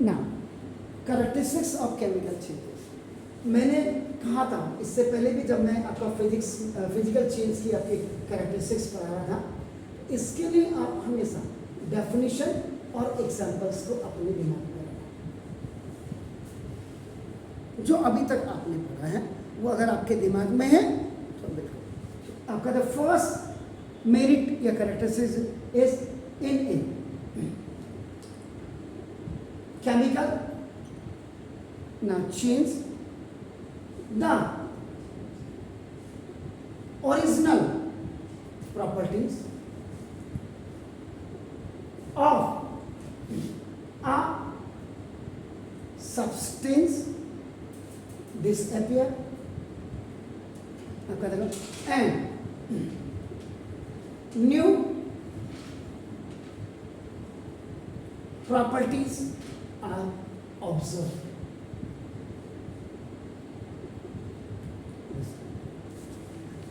Now characteristics of chemical changes, मैंने कहा था इससे पहले भी जब मैं आपका फिजिकल चेंज की आपकी कैरेक्टरिस्टिक्स पढ़ा रहा था, इसके लिए आप हमेशा डेफिनेशन और एग्जांपल्स को अपने दिमाग में रखना। जो अभी तक आपने पढ़ा है वो अगर आपके दिमाग में है तो देखो आपका द फर्स्ट मेरिट या characteristics is in chemical now change the original properties of a substance disappear and new properties are observed.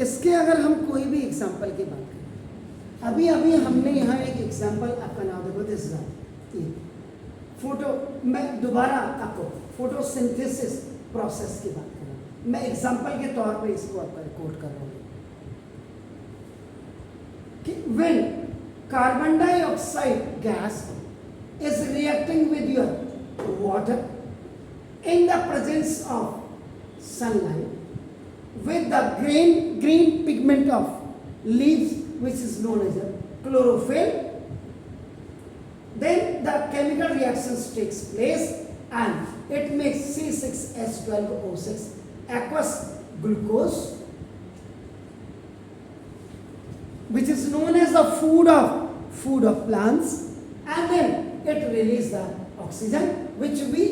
इसके अगर हम कोई भी एग्जाम्पल की बात करें, अभी अभी हमने यहाँ एक एग्जाम्पल आपका नाम देखो, दिस फोटो, मैं दोबारा आपको फोटोसिंथेसिस प्रोसेस की बात कर रहा हूँ, मैं एग्जाम्पल के तौर पे इसको आपका रिकॉर्ड कर रहा हूँ कि when carbon dioxide gas is reacting with your water in the presence of sunlight with the green pigment of leaves which is known as a chlorophyll, then the chemical reactions takes place and it makes C6H12O6 aqueous glucose, which is known as the food of plants, and then it releases the oxygen which we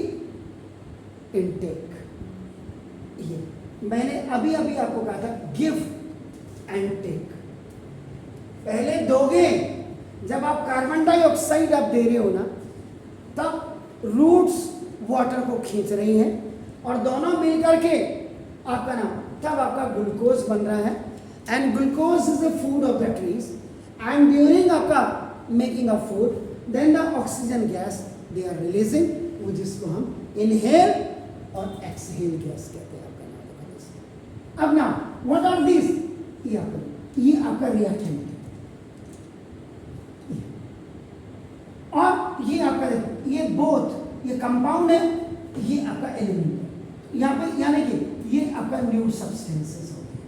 intake. ये मैंने अभी अभी आपको कहा था give and take. पहले दोगे, जब आप कार्बन डाइऑक्साइड आप दे रहे हो ना, तब रूट्स वाटर को खींच रही हैं और दोनों मिलकर के आपका नाम, तब आपका ग्लूकोज बन रहा है and glucose is the food of the trees and during आपका making of food then the oxygen gas they are releasing, वो जिसको हम इनहेल और एक्सहेल गैस कहते हैं। अब ना व्हाट आर दिस, ये आपका रिएक्टेंट और ये आपका, ये बोथ, ये कंपाउंड है, ये आपका एलिमेंट है यहाँ पे, यानी कि ये आपका न्यू सब्सटेंसेस हो गए।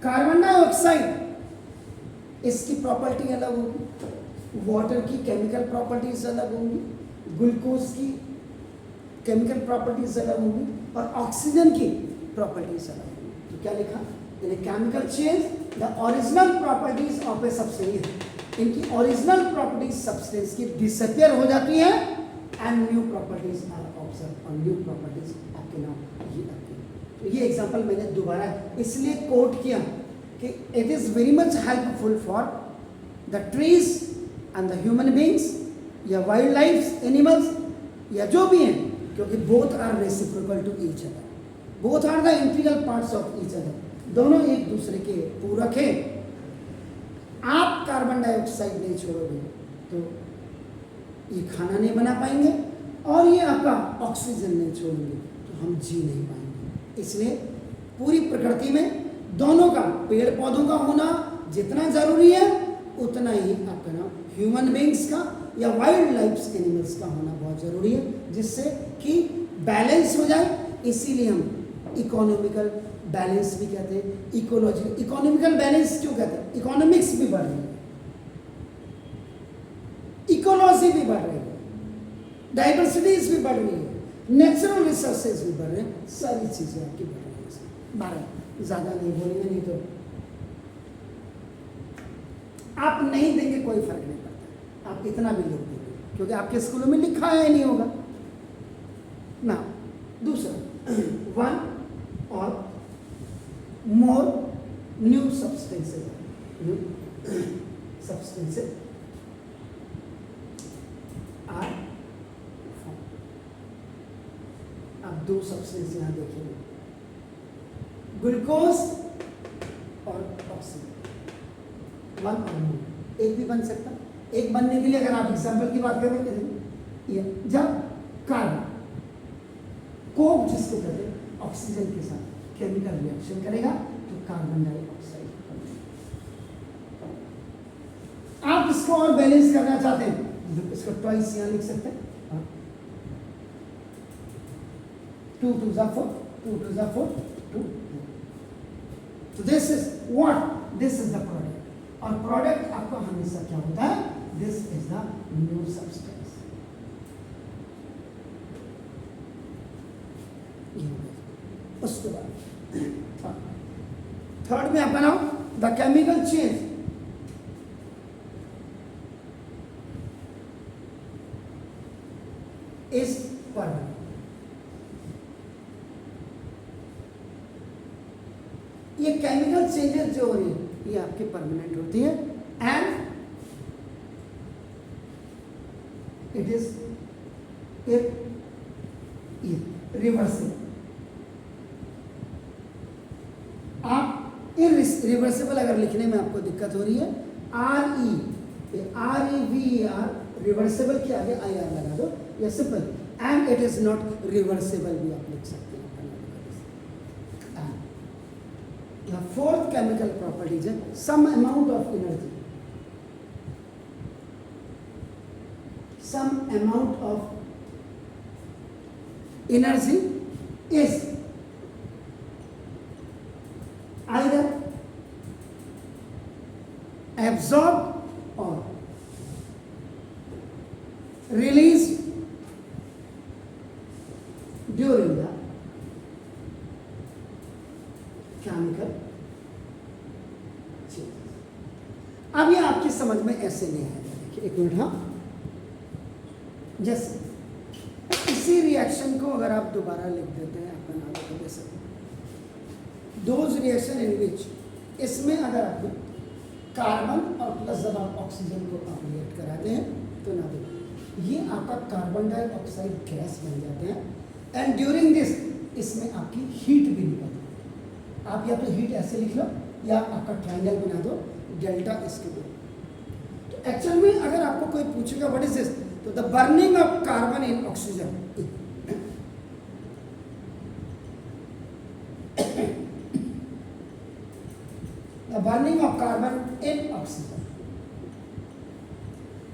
कार्बन डाइऑक्साइड इसकी प्रॉपर्टी अलग होगी, वाटर की केमिकल प्रॉपर्टीज अलग होंगी, ग्लूकोज की केमिकल प्रॉपर्टीज अलग होंगी और ऑक्सीजन की प्रॉपर्टीज अलग होंगी। तो क्या लिखा, in chemical change the original properties of a substance, इनकी ओरिजिनल प्रॉपर्टीज सब्सटेंस की डिसअपियर हो जाती है and new properties are observe, और न्यू प्रॉपर्टीज आपके नाम ये आती है। तो ये एग्जांपल मैंने दोबारा इसलिए कोट किया कि it is very much helpful for the trees and the human beings या वाइल्ड लाइफ एनिमल्स या जो भी हैं, क्योंकि both are reciprocal to each other, both are the integral parts of each other, दोनों एक दूसरे के पूरक हैं। आप कार्बन डाइऑक्साइड नहीं छोड़ोगे तो ये खाना नहीं बना पाएंगे और ये आपका ऑक्सीजन नहीं छोड़ेंगे तो हम जी नहीं पाएंगे। इसलिए पूरी प्रकृति में दोनों का, पेड़ पौधों का होना जितना जरूरी है उतना ही आपका नाम ह्यूमन बींग्स का या वाइल्ड लाइफ एनिमल्स का होना बहुत जरूरी है, जिससे कि बैलेंस हो जाए। इसीलिए हम इकोनॉमिकल बैलेंस भी कहते हैं, इकोलॉजिकल, इकोनॉमिकल बैलेंस क्यों कहते हैं, इकोनॉमिक्स भी बढ़ रही है, इकोलॉजी भी बढ़ रही है, डाइवर्सिटीज भी बढ़ रही है, नेचुरल रिसोर्सेज भी बढ़ रहे हैं, सारी चीजें आपकी बढ़ रही है। 12 ज़्यादा नहीं बोलेंगे, नहीं तो आप नहीं देंगे कोई फर्क नहीं पड़ता, आप इतना भी लिख देंगे क्योंकि आपके स्कूलों में लिखा है नहीं होगा ना। दूसरा, 1 और more new substances are form. अब 2 सब्सटेंस यहाँ देखिए, ग्लूकोज और ऑक्सीजन, 1 और मोर, एक भी बन सकता एक बनने के लिए अगर आप एग्जाम्पल की बात करें, ये जब कार्बन कोक जिसको कहते हैं ऑक्सीजन के साथ केमिकल रिएक्शन करेगा तो कार्बन डाइऑक्साइड। आप इसको और बैलेंस करना चाहते हैं, इसको ट्वाइस यहां लिख सकते हैं, 2 2 जा 4, 2 2 जा 4, 2। तो this is what, this is the product. और प्रोडक्ट आपका हमेशा क्या होता है, this is the new substance. उसके बाद थर्ड में आप बनाओ the chemical change is permanent. ये केमिकल चेंजेस जो हो रही है ये आपकी परमानेंट होती है एंड इट इज रिवर्सिबल। आप इरिवर्सिबल अगर लिखने में आपको दिक्कत हो रही है, REVER रिवर्सिबल के आगे IR लगा दो, या simple and it is not reversible भी आप लिख सकते हैं। The fourth chemical property is some amount of energy. Some amount of energy is either absorbed or released during the chemical change. अब ये आपकी समझ में ऐसे नहीं आएगा, देखिए एक मिनट। हाँ, जैसे इसी रिएक्शन को अगर आप दोबारा लिख देते हैं अपना नाम को, जैसे दोज रिएक्शन इन विच, इसमें अगर आप कार्बन और प्लस जब आप ऑक्सीजन को आप रिएक्ट कराते हैं तो ना देखो ये आपका कार्बन डाइऑक्साइड गैस बन जाते हैं एंड ड्यूरिंग दिस इसमें आपकी हीट भी निकलती है। आप या तो हीट ऐसे लिख लो या आपका ट्रायंगल बना दो, डेल्टा इसके दो। तो एक्चुअल में अगर आपको कोई पूछेगा व्हाट इज दिस, तो the burning of carbon in oxygen, the burning of carbon in oxygen,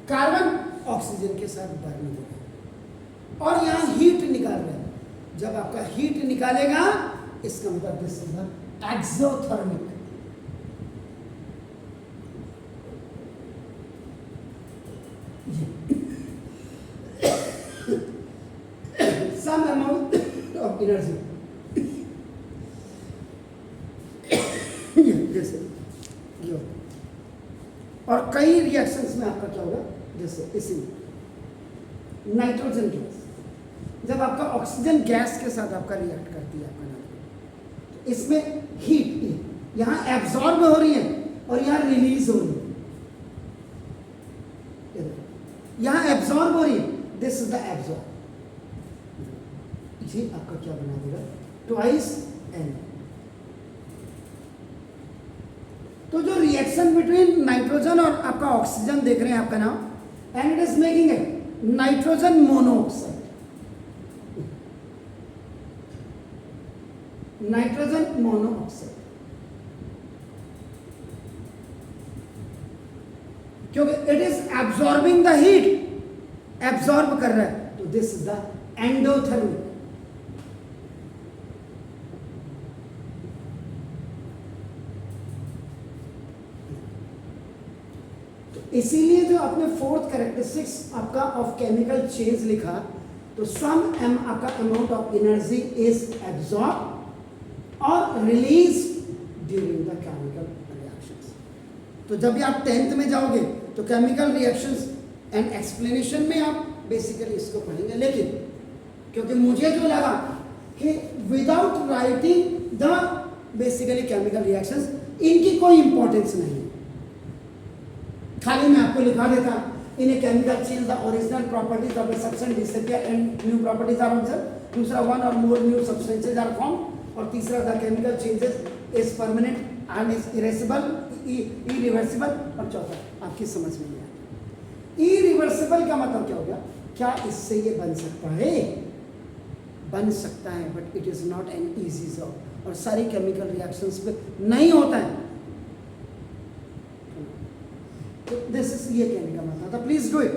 carbon oxygen के साथ बर्न हो रहा है और यहां हीट निकाल रहे हैं। जब आपका हीट निकालेगा इसका मतलब this is the exothermic. Some amount of energy, जैसे ये, और कई रिएक्शंस में आपका क्या होगा, जैसे इसी नाइट्रोजन गैस जब आपका ऑक्सीजन गैस के साथ आपका रिएक्ट करती है आपका नाइट्रोजन, तो इसमें हीट यहां एब्जॉर्ब हो रही है और यहां रिलीज हो रही है। यहां एब्जॉर्ब हो रही है, दिस इज द एब्जॉर्ब। ये आपका क्या बना देगा, ट्वाइस एन। तो जो रिएक्शन बिटवीन नाइट्रोजन और आपका ऑक्सीजन देख रहे हैं आपका नाम, and it is making a nitrogen monoxide, nitrogen monoxide, क्योंकि it is absorbing the heat, absorb कर रहा है, तो दिस इज द एंडोथर्मिक। इसीलिए जो आपने फोर्थ कैरेक्टरिस्टिक्स आपका ऑफ केमिकल चेंज लिखा, तो सम एम आपका amount of energy is absorb और release during the chemical reactions. तो जब भी आप 10th में जाओगे तो केमिकल रिएक्शंस एंड एक्सप्लेनेशन में आप बेसिकली इसको पढ़ेंगे, लेकिन क्योंकि मुझे जो लगा कि without writing the basically chemical reactions इनकी कोई इंपॉर्टेंस नहीं है, खाली मैं आपको लिखा देता in a chemical change the original properties of a substance disappear and new properties are observed, दूसरा वन और more new substances are formed, और तीसरा the chemical changes is permanent and is erasable irreversible, और चौथा आपकी समझ में नहीं आता। इरिवर्सिबल का मतलब क्या हो गया? क्या इससे ये बन सकता है? बन सकता है, but it is not an easy job, और सारी केमिकल रिएक्शंस पे नहीं होता है। तो दिस इज, ये कहने का मतलब था, प्लीज डू इट।